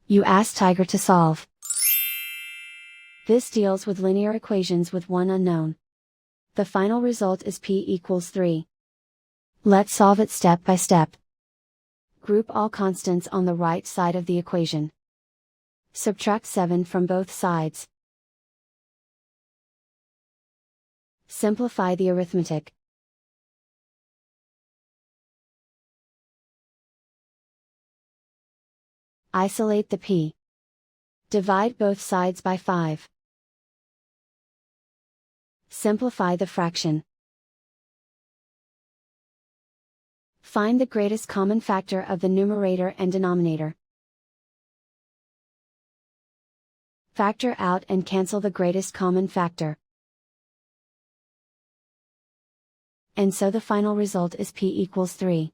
You ask Tiger to solve. This deals with linear equations with one unknown. The final result is p equals 3. Let's solve it step by step. Group all constants on the right side of the equation. Subtract 7 from both sides. Simplify the arithmetic. Isolate the p. Divide both sides by 5. Simplify the fraction. Find the greatest common factor of the numerator and denominator. Factor out and cancel the greatest common factor. And so the final result is p equals 3.